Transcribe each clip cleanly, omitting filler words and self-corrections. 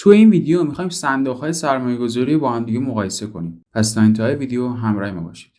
تو این ویدیو می‌خوایم صندوق‌های سرمایه‌گذاری با هم دیگه مقایسه کنیم. پس تا انتهای ویدیو همراه ما باشید.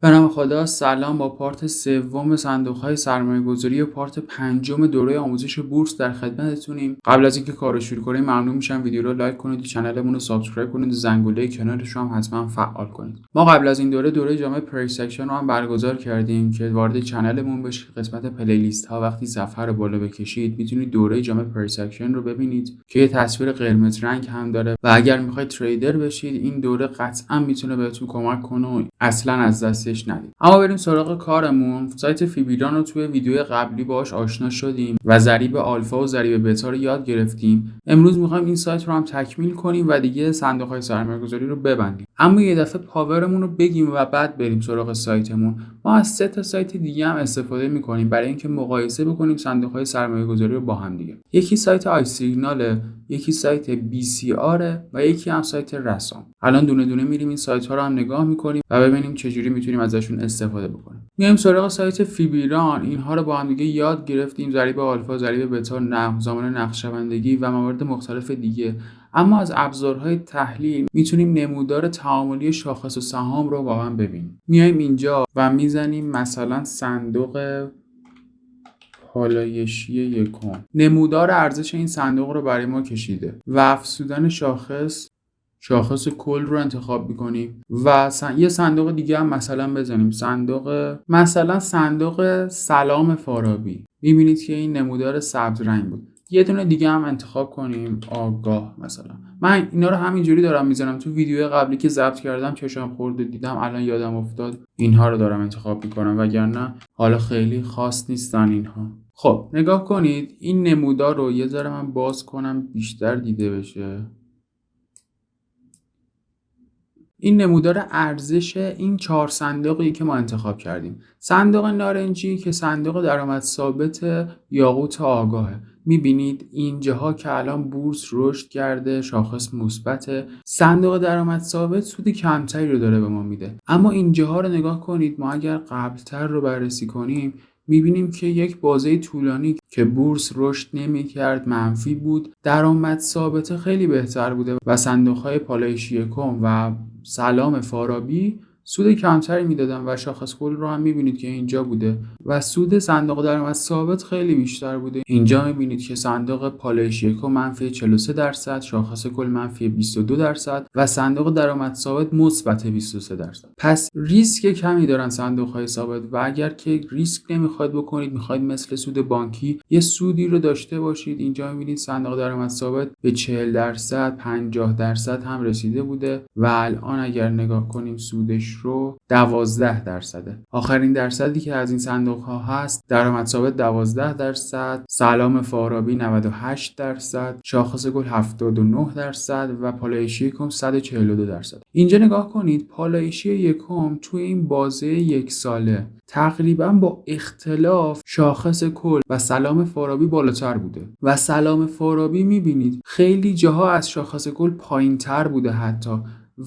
به نام خدا، سلام. با پارت سوم صندوق‌های سرمایه‌گذاری و پارت پنجم دوره آموزش بورس در خدمتتونیم. قبل از اینکه کارو شروع کنیم ممنون میشم ویدیو رو لایک کنید و کانالمون رو سابسکرایب کنید و زنگوله کنارش رو هم حتما فعال کنید. ما قبل از این دوره جامع پری-سکشن رو هم برگزار کردیم که وارد کانالمون بشید. قسمت پلیلیست ها وقتی صفحه رو بالا بکشید میتونید دوره جامع پری-سکشن رو ببینید که یه تصویر قرمز رنگ هم داره و اگر میخواید تریدر بشید این دوره قطعا میتونه بهتون کمک کنه و اصلا از دست ندید. اما بریم سراغ کارمون. سایت فیبیران رو توی ویدیو قبلی باهاش آشنا شدیم و ضریب آلفا و ضریب بتا رو یاد گرفتیم. امروز میخوایم این سایت رو هم تکمیل کنیم و دیگه صندوق‌های سرمایه‌گذاری رو ببندیم. اما یه دفعه پاورمون رو بگیم و بعد بریم سراغ سایتمون. ما از 3 تا سایت دیگه هم استفاده می‌کنیم برای اینکه مقایسه بکنیم صندوق‌های سرمایه‌گذاری رو با هم دیگه. یکی سایت آی سیگنال، یکی سایت بی سی آر و یکی هم سایت رسام. الان دونه دونه میریم این سایت‌ها رو هم نگاه می‌کنیم و ببینیم چجوری میتونیم ازشون استفاده بکنیم. میایم سراغ سایت فیبیران. اینها رو با هم دیگه یاد گرفتیم: ضریب آلفا، ضریب بتا، زمان نقشه‌بندی و موارد مختلف دیگه. اما از ابزارهای تحلیل میتونیم نمودار تعاملی شاخص و سهام رو با هم ببینیم. میایم اینجا و میزنیم مثلا صندوق پالایشی یکم. نمودار ارزش این صندوق رو برای ما کشیده و افزودن شاخص کل رو انتخاب میکنیم و یه صندوق دیگه هم مثلا بزنیم، صندوق سلام فارابی. میبینید که این نمودار سبز رنگ بود. یه دونه دیگه هم انتخاب کنیم، آگاه مثلا. من اینا رو همینجوری دارم میزنم. تو ویدیو قبلی که ضبط کردم چشام خورد و دیدم، الان یادم افتاد اینها رو دارم انتخاب میکنم، وگرنه حالا خیلی خاص نیستن اینها. خب نگاه کنید این نمودار رو یه ذره من باز کنم بیشتر دیده بشه. این نمودار ارزش این 4 صندوقی که ما انتخاب کردیم. صندوق نارنجی که صندوق درآمد ثابت یاقوت آگاهه. میبینید اینجاها که الان بورس رشد کرده، شاخص مثبته. صندوق درآمد ثابت سود کمتری رو داره به ما میده. اما اینجاها رو نگاه کنید، ما اگر قبلتر رو بررسی کنیم میبینیم که یک بازه طولانی که بورس رشد نمی‌کرد، منفی بود. درآمد ثابت خیلی بهتر بوده و صندوق‌های پالایشی یکم و سلام فارابی سود کمتری میدادن و شاخص کل رو هم میبینید که اینجا بوده و سود صندوق درآمد ثابت خیلی بیشتر بوده. اینجا میبینید که صندوق پالایشی یکم منفی 43%، شاخص کل منفی 22% و صندوق درآمد ثابت مثبت 23%. پس ریسک کمی دارن صندوق‌های ثابت و اگر که ریسک نمیخواید بکنید، میخواید مثل سود بانکی یه سودی رو داشته باشید، اینجا میبینید صندوق درآمد ثابت به 40%، 50% هم رسیده boude و الان اگر نگاه کنیم سودش رو 12%. آخرین درصدی که از این صندوق ها هست درآمد ثابت 12%، سلام فارابی 98%، شاخص کل 79% و پالایشی یکم 142%. اینجا نگاه کنید پالایشی یکم توی این بازه یک ساله تقریبا با اختلاف شاخص کل و سلام فارابی بالاتر بوده و سلام فارابی میبینید خیلی جاها از شاخص کل پایین تر بوده حتی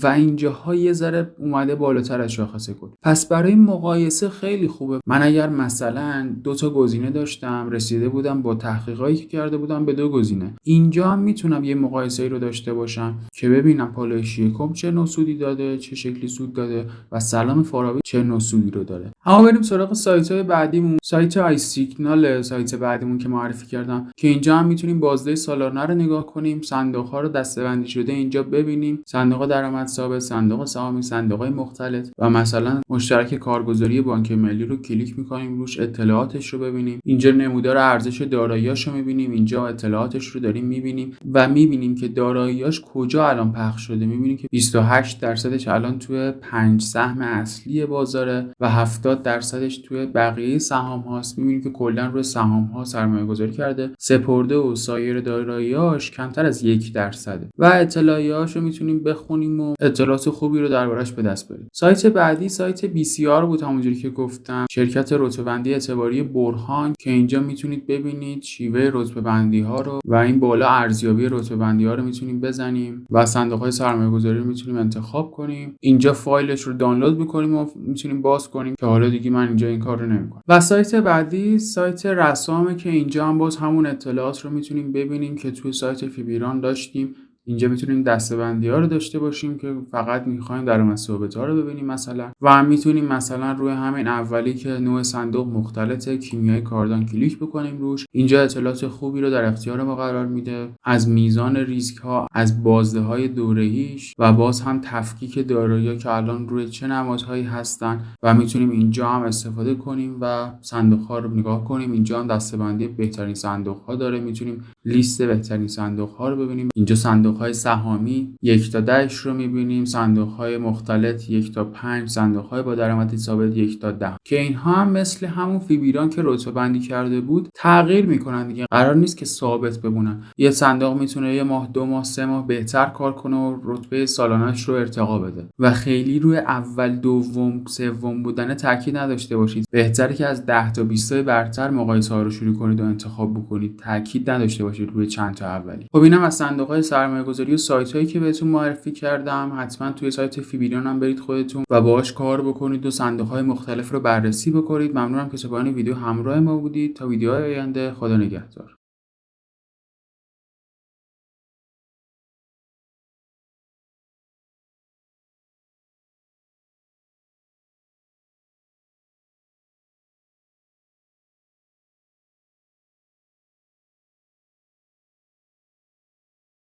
و اینجاها یه ذره اومده بالاتر از شاخص کل. پس برای مقایسه خیلی خوبه. من اگر مثلا 2 تا گزینه داشتم، رسیده بودم با تحقیقاتی که کرده بودم به 2 گزینه، اینجا هم میتونم یه مقایسه‌ای رو داشته باشم که ببینم پالایشی یکم چه نوع سودی داده، چه شکلی سود داده و سلام فارابی چه نوع سودی رو داره. اما بریم سراغ سایت‌های بعدیمون. سایت آی سیگنال، سایت بعدیمون که معرفی کردم که اینجا هم میتونیم بازده سالانه رو نگاه کنیم، صندوق‌ها رو دسته‌بندی شده اینجا ببینیم، صندوق درآمد ثابت، صندوق سهامی، صندوق‌های مختلف و مثلا مشترک کارگزاری بانک ملی رو کلیک می‌کنیم روش، اطلاعاتش رو ببینیم. اینجا نمودار ارزش دارایی‌هاش رو می‌بینیم، اینجا اطلاعاتش رو داریم می‌بینیم و می‌بینیم که دارایی‌هاش کجا الان پخش شده. می‌بینیم که 28% الان توی 5 سهم اصلی بازاره و 70%ش توی بقیه سهام هاست. می‌بینیم که کلا روی سهام ها سرمایه‌گذاری کرده. سپرده و سایر دارایی‌هاش کمتر از 1% و اطلاعیه‌هاش رو می‌تونیم بخونیم و و اطلاعات خوبی رو دربارش به دست برید. سایت بعدی سایت BCR بود، همونجوری که گفتم، شرکت رتبه‌بندی اعتباری برهان، که اینجا میتونید ببینید شیوه رتبه‌بندی ها رو و این بالا ارزیابی رتبه‌بندی ها رو میتونیم بزنیم و صندوق‌های سرمایه‌گذاری رو میتونیم انتخاب کنیم. اینجا فایلش رو دانلود می‌کنیم و میتونیم باز کنیم که حالا دیگه من اینجا این کار رو نمی‌کنم. و سایت بعدی سایت رسامه که اینجا هم باز همون اطلاعات رو میتونیم ببینیم که توی سایت فیبیران داشتیم. اینجا میتونیم دسته‌بندی ها رو داشته باشیم که فقط میخوایم درآمد ثابت ها رو ببینیم مثلا، و هم میتونیم مثلا روی همین اولی که نوع صندوق مختلطه کیمیای کاردان کلیک بکنیم روش. اینجا اطلاعات خوبی رو در اختیار ما قرار میده از میزان ریسک ها، از بازده های دوره‌ایش و باز هم تفکیک دارایی‌ها که الان روی چه نمادهایی هستن و میتونیم اینجا هم استفاده کنیم و صندوق ها رو نگاه کنیم. اینجا هم دسته‌بندی بهترین صندوق ها داره، میتونیم لیست بهترین صندوق ها رو ببینیم. اینجا صندوق‌های سهامی 1 تا 10 رو می‌بینیم، صندوق‌های مختلط 1 تا 5، صندوق‌های با درآمد ثابت 1 تا 10 که اینها هم مثل همون فیبیران که رتبه‌بندی کرده بود تغییر می‌کنن دیگه، قرار نیست که ثابت بمونن. یه صندوق میتونه یه ماه، 2 ماه، 3 ماه بهتر کار کنه و رتبه سالانه‌اش رو ارتقا بده و خیلی روی اول، دوم، سوم بودن تاکید نداشته باشید. بهتره که از 10 تا 20 تای برتر مقایسه‌ها رو شروع کنید و انتخاب بکنید، تاکید نداشته باشید روی چند تا اولی. خب اینم از صندوق‌های سرمایه‌گذاری و سایت‌هایی که بهتون معرفی کردم. حتما توی سایت فیبیران هم برید خودتون و باهاش کار بکنید و صندوق‌های مختلف رو بررسی بکنید. ممنونم که تا پایان ویدیو همراه ما بودید. تا ویدیوهای آینده، خدا نگهدار.